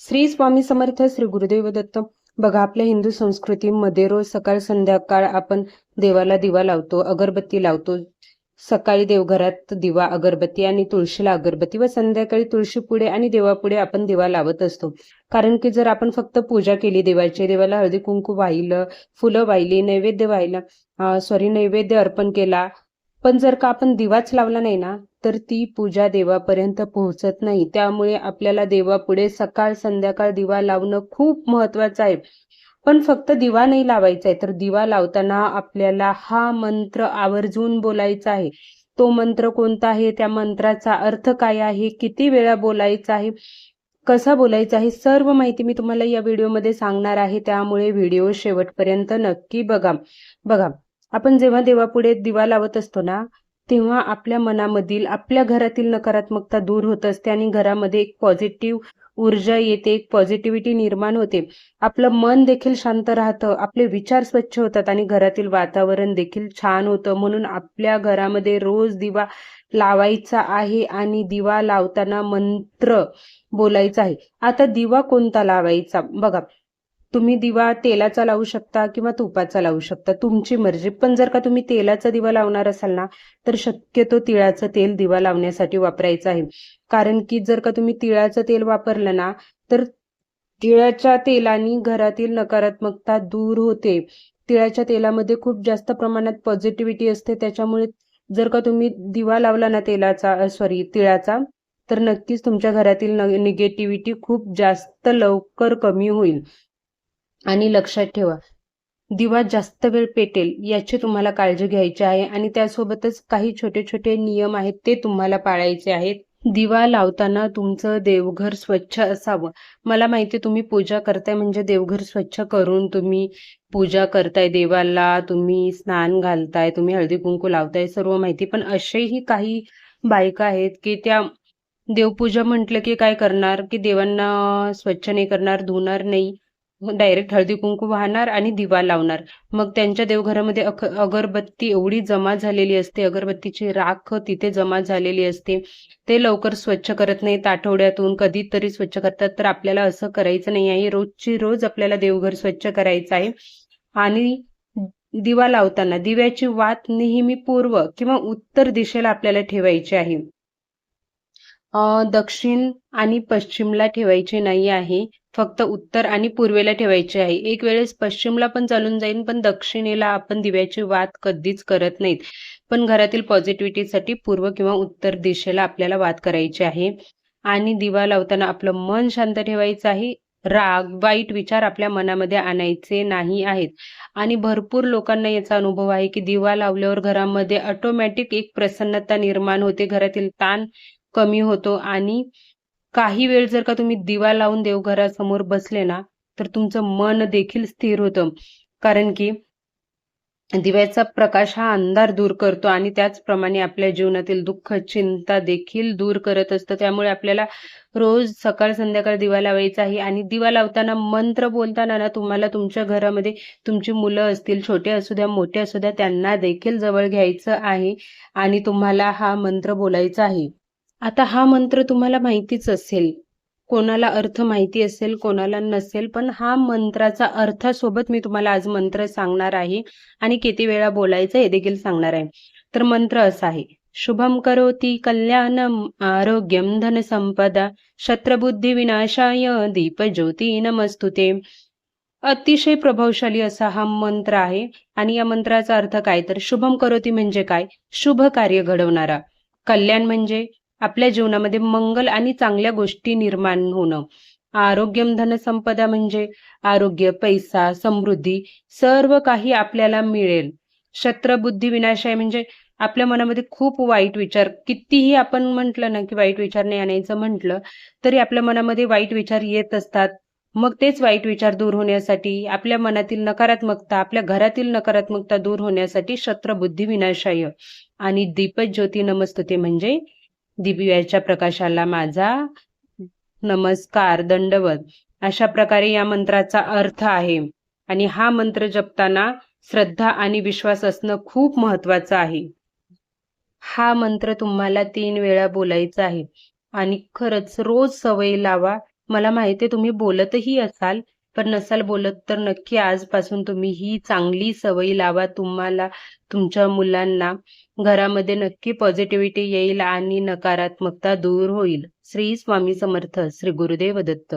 श्री स्वामी समर्थ. श्री गुरुदेव दत्त. बघा, आपल्या हिंदू संस्कृतीमध्ये रोज सकाळ संध्याकाळ आपण देवाला दिवा लावतो, अगरबत्ती लावतो. सकाळी देवघरात दिवा, अगरबत्ती आणि तुळशीला अगरबत्ती व संध्याकाळी तुळशी पुढे आणि देवापुढे आपण दिवा लावत असतो. कारण की जर आपण फक्त पूजा केली देवाची, देवाला हळदी कुंकू वाहिलं, फुलं वाहिली, नैवेद्य वाहिला, नैवेद्य अर्पण केला, पण जर का आपण दिवाच लावला नाही ना, तर ती पूजा देवापर्यंत पोहोचत नाही. त्यामुळे आपल्याला देवापुढे सकाळ संध्याकाळ दिवा लावणं खूप महत्वाचं आहे. पण फक्त दिवा नाही लावायचा आहे, तर दिवा लावताना आपल्याला हा मंत्र आवर्जून बोलायचा आहे. तो मंत्र कोणता आहे, त्या मंत्राचा अर्थ काय आहे, किती वेळा बोलायचा आहे, कसा बोलायचा आहे, सर्व माहिती मी तुम्हाला या व्हिडिओमध्ये सांगणार आहे. त्यामुळे व्हिडिओ शेवटपर्यंत नक्की बघा. बघा, आपण जेव्हा देवापुढे दिवा लावत असतो ना, तेव्हा आपल्या मनामधील, आपल्या घरातील नकारात्मकता दूर होत असते आणि घरामध्ये एक पॉझिटिव्ह ऊर्जा येते, एक पॉझिटिव्हिटी निर्माण होते. आपलं मन देखील शांत राहतं, आपले विचार स्वच्छ होतात आणि घरातील वातावरण देखील छान होतं. म्हणून आपल्या घरामध्ये रोज दिवा लावायचा आहे आणि दिवा लावताना मंत्र बोलायचा आहे. आता दिवा कोणता लावायचा बघा, तुम्ही दिवा तेलाचा लावू शकता किंवा तुपाचा लावू शकता, तुमची मर्जी. पण जर का तुम्ही तेलाचा दिवा लावणार असाल ना, तर शक्यतो तिळाचं तेल दिवा लावण्यासाठी वापरायचं आहे. कारण की जर का तुम्ही तिळाचं तेल वापरलं ना, तर तिळाच्या तेलाने घरातील नकारात्मकता दूर होते. तिळाच्या तेलामध्ये खूप जास्त प्रमाणात पॉझिटिव्हिटी असते. त्याच्यामुळे जर का तुम्ही दिवा लावला ना तिळाचा, तर नक्कीच तुमच्या घरातील निगेटिव्हिटी खूप जास्त लवकर कमी होईल. आणि लक्षात ठेवा, दिवा जास्त वेळ पेटेल याची तुम्हाला काळजी घ्यायची आहे आणि त्यासोबतच काही छोटे छोटे नियम आहेत, ते तुम्हाला पाळायचे आहेत. दिवा लावताना तुमचं देवघर स्वच्छ असावं. मला माहिती तुम्ही पूजा करताय म्हणजे देवघर स्वच्छ करून तुम्ही पूजा करताय, देवाला तुम्ही स्नान घालताय, तुम्ही हळदी कुंकू लावताय, सर्व माहिती. पण असेही काही बायका आहेत की त्या देवपूजा म्हटलं की काय करणार, की देवांना स्वच्छ नाही करणार, धुणार नाही, डायरेक्ट हळदी कुंकू वाहणार आणि दिवा लावणार. मग त्यांच्या देवघरामध्ये अगरबत्ती एवढी जमा झालेली असते, अगरबत्तीची राख तिथे जमा झालेली असते, ते लवकर स्वच्छ करत नाहीत, आठवड्यातून कधीतरी स्वच्छ करतात. तर आपल्याला असं करायचं नाही आहे, रोजची रोज आपल्याला देवघर स्वच्छ करायचं आहे. आणि दिवा लावताना दिव्याची वात नेहमी पूर्व किंवा उत्तर दिशेला आपल्याला ठेवायची आहे. दक्षिण आणि पश्चिमला ठेवायचे नाही आहे, फक्त उत्तर आणि पूर्वेला ठेवायचे आहे. एक वेळेस पश्चिमला पण चालून जाईल, पण दक्षिणेला आपण दिव्याची वात कधीच करत नाहीत. पण घरातील पॉझिटिव्हिटीसाठी पूर्व किंवा उत्तर दिशेला आपल्याला वात करायची आहे. आणि दिवा लावताना आपलं मन शांत ठेवायचं आहे. राग, वाईट विचार आपल्या मनामध्ये आणायचे नाही आहेत. आणि भरपूर लोकांना याचा अनुभव आहे की दिवा लावल्यावर घरामध्ये ऑटोमॅटिक एक प्रसन्नता निर्माण होते, घरातील ताण कमी होतो. आणि काही वेळ जर का तुम्ही दिवा लावून देवघरासमोर बसले ना, तर तुमचं मन देखील स्थिर होतं. कारण की दिव्याचा प्रकाश हा अंधार दूर करतो आणि त्याचप्रमाणे आपल्या जीवनातील दुःख, चिंता देखील दूर करत असतं. त्यामुळे आपल्याला रोज सकाळ संध्याकाळ दिवा लावायचा आहे. आणि दिवा लावताना मंत्र बोलताना ना, तुम्हाला तुमच्या घरामध्ये तुमची मुलं असतील, छोटे असू द्या मोठे असू द्या, त्यांना देखील जवळ घ्यायचं आहे आणि तुम्हाला हा मंत्र बोलायचा आहे. आता हा मंत्र तुम्हाला माहितीच असेल, कोणाला अर्थ माहिती असेल, कोणाला नसेल, पण हा मंत्राचा अर्थासोबत मी तुम्हाला आज मंत्र सांगणार आहे आणि किती वेळा बोलायचं हे देखील सांगणार आहे. तर मंत्र असा आहे: शुभम करोति कल्याणम आरोग्यम धन संपदा शत्रबुद्धी विनाशाय दीपज्योती नमस्तुते. अतिशय प्रभावशाली असा हा मंत्र आहे. आणि या मंत्राचा अर्थ काय, तर शुभम करोति म्हणजे काय, शुभ कार्य घडवणारा. कल्याण म्हणजे आपल्या जीवनामध्ये मंगल आणि चांगल्या गोष्टी निर्माण होणं. आरोग्यम धन संपदा म्हणजे आरोग्य, पैसा, समृद्धी सर्व काही आपल्याला मिळेल. शत्रबुद्धी विनाशाय म्हणजे आपल्या मनामध्ये खूप वाईट विचार, कितीही आपण म्हटलं ना की वाईट विचार नाही आणायचं म्हटलं, तरी आपल्या मनामध्ये वाईट विचार येत असतात. मग तेच वाईट विचार दूर होण्यासाठी, आपल्या मनातील नकारात्मकता, आपल्या घरातील नकारात्मकता दूर होण्यासाठी शत्रबुद्धी विनाशाय. आणि दीपज्योती नमस्तुते म्हणजे दिव्याच्या प्रकाशाला माझा नमस्कार, दंडवत. अशा प्रकारे या मंत्राचा अर्थ आहे. आणि हा मंत्र जपताना श्रद्धा आणि विश्वास असणं खूप महत्वाचं आहे. हा मंत्र तुम्हाला 3 वेळा बोलायचा आहे आणि खरंच रोज सवय लावा. मला माहिती आहे तुम्ही बोलतही असाल, पण नसाल बोलत तर नक्की आजपासून तुम्ही ही चांगली सवय लावा. तुम्हाला तुमच्या मुलांना घरामध्ये नक्की पॉझिटिव्हिटी येईल आणि नकारात्मकता दूर होईल. श्री स्वामी समर्थ. श्री गुरुदेव दत्त.